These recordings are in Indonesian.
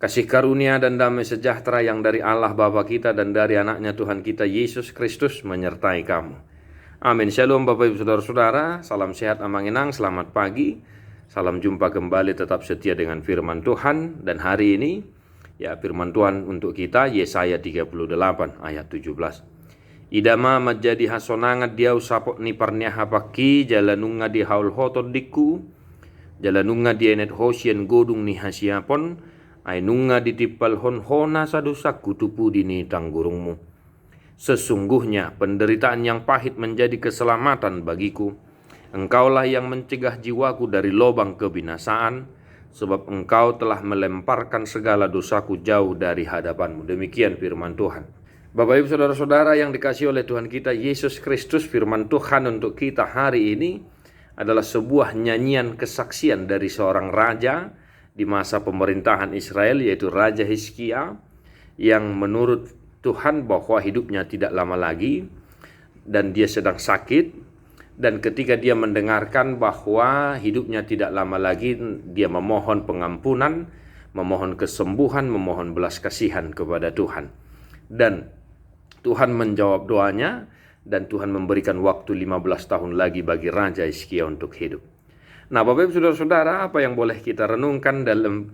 Kasih karunia dan damai sejahtera yang dari Allah Bapa kita dan dari anaknya Tuhan kita Yesus Kristus menyertai kamu. Amin. Shalom Bapak Ibu Saudara-saudara. Salam sehat amanginang. Selamat pagi. Salam jumpa kembali tetap setia dengan firman Tuhan. Dan hari ini firman Tuhan untuk kita Yesaya 38 ayat 17. Idama majadi hasonangat diau sapok ni parniaha paki jalanunga di haul hotod diku jalanunga di enet hosien godung ni hasiapon ainunga ditipal hon-hona sadosaku tupu dini tanggurungmu. Sesungguhnya penderitaan yang pahit menjadi keselamatan bagiku. Engkaulah yang mencegah jiwaku dari lobang kebinasaan, sebab engkau telah melemparkan segala dosaku jauh dari hadapanmu. Demikian firman Tuhan. Bapak Ibu Saudara-saudara yang dikasihi oleh Tuhan kita Yesus Kristus, firman Tuhan untuk kita hari ini adalah sebuah nyanyian kesaksian dari seorang raja di masa pemerintahan Israel, yaitu Raja Hizkia, yang menurut Tuhan bahwa hidupnya tidak lama lagi dan dia sedang sakit. Dan ketika dia mendengarkan bahwa hidupnya tidak lama lagi, dia memohon pengampunan, memohon kesembuhan, memohon belas kasihan kepada Tuhan. Dan Tuhan menjawab doanya, dan Tuhan memberikan waktu 15 tahun lagi bagi Raja Hizkia untuk hidup. Nah, Bapak Ibu Saudara-saudara, apa yang boleh kita renungkan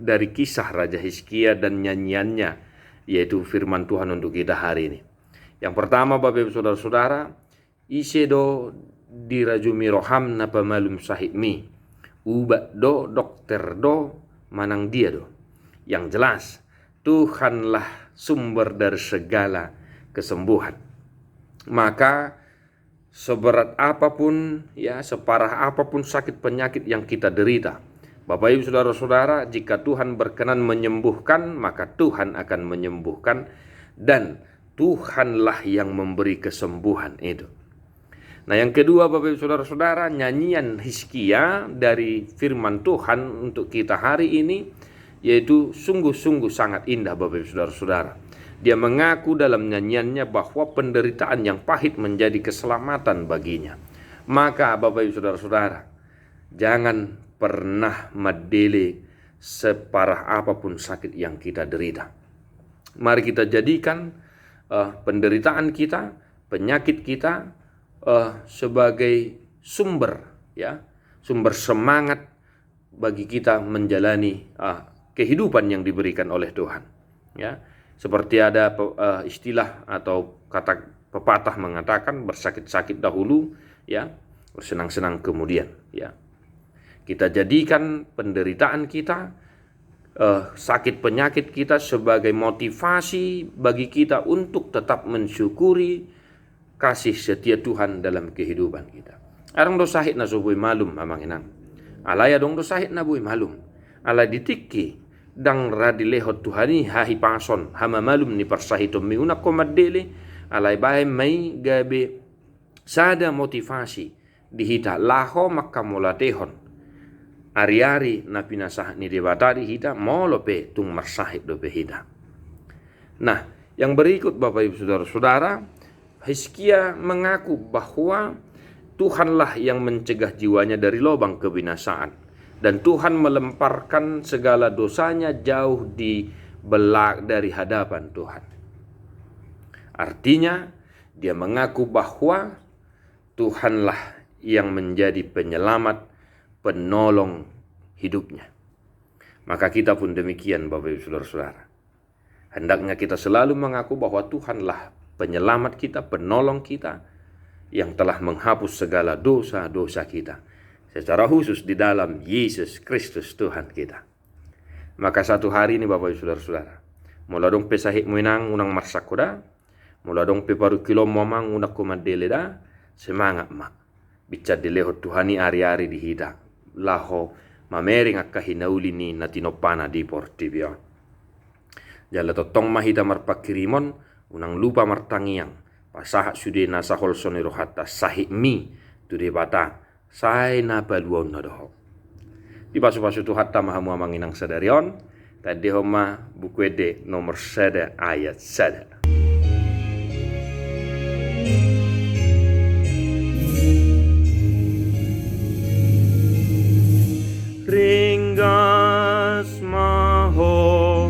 dari kisah Raja Hizkia dan nyanyiannya, yaitu firman Tuhan untuk kita hari ini. Yang pertama, Bapak Ibu Saudara-saudara, isedo dirajumi roham na pamalum sahibmi, ubat do dokter do manang dia do. Yang jelas, Tuhanlah sumber dari segala kesembuhan. Maka seberat apapun, separah apapun sakit penyakit yang kita derita, Bapak Ibu Saudara-saudara, jika Tuhan berkenan menyembuhkan, maka Tuhan akan menyembuhkan, dan Tuhanlah yang memberi kesembuhan itu. Nah, yang kedua, Bapak Ibu Saudara-saudara, nyanyian Hizkia dari firman Tuhan untuk kita hari ini, yaitu sungguh-sungguh sangat indah, Bapak Ibu Saudara-saudara. Dia mengaku dalam nyanyiannya bahwa penderitaan yang pahit menjadi keselamatan baginya. Maka Bapak Ibu Saudara-saudara, jangan pernah medele separah apapun sakit yang kita derita. Mari kita jadikan penderitaan kita, penyakit kita sebagai sumber semangat bagi kita menjalani kehidupan yang diberikan oleh Tuhan. Seperti ada istilah atau kata pepatah mengatakan, bersakit-sakit dahulu, bersenang-senang kemudian. Kita jadikan penderitaan kita, sakit penyakit kita sebagai motivasi bagi kita untuk tetap mensyukuri kasih setia Tuhan dalam kehidupan kita. Arang do sahit na subui malum amanginang. Alaya dong do sahit na bui malum. Ala ditikki dang radilehot Tuhani hahi pason hama malum ni parsahitom miuna komadele alai bae mai gabe sada motivasi dihita laho makkamolatehon ari-ari na pinasah ni debatari hita molope tung marsahit dope hita. Nah, yang berikut Bapak Ibu Saudara-saudara, Hizkia mengaku bahwa Tuhanlah yang mencegah jiwanya dari lubang kebinasaan. Dan Tuhan melemparkan segala dosanya jauh di belak dari hadapan Tuhan. Artinya, dia mengaku bahwa Tuhanlah yang menjadi penyelamat, penolong hidupnya. Maka kita pun demikian, Bapak Ibu Saudara-saudara. Hendaknya kita selalu mengaku bahwa Tuhanlah penyelamat kita, penolong kita, yang telah menghapus segala dosa-dosa kita, secara khusus di dalam Yesus Kristus Tuhan kita. Maka satu hari ini Bapak Ibu Saudara-saudara, mula dong pesahik muinang unang marsakoda, mula dong peparu kilo momang unak kumadele da, semangat mak. Bicar dilehot Tuhani ari-ari di hida, laho mamering akka hinauli ni natinopana di portibia. Jala totong mahida marpakirimon, unang lupa martangiang, pasahat sude nasa holsoni rohata sahik mi tude bata. Sai na paluon na doho. Di pasu-pasu tu hatta mahamu amanginang sadarion. Tadi homa buku ede nomor 7 ayat 7. Ringgas maho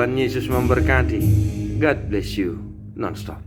Tuhan Yesus memberkati. God bless you nonstop.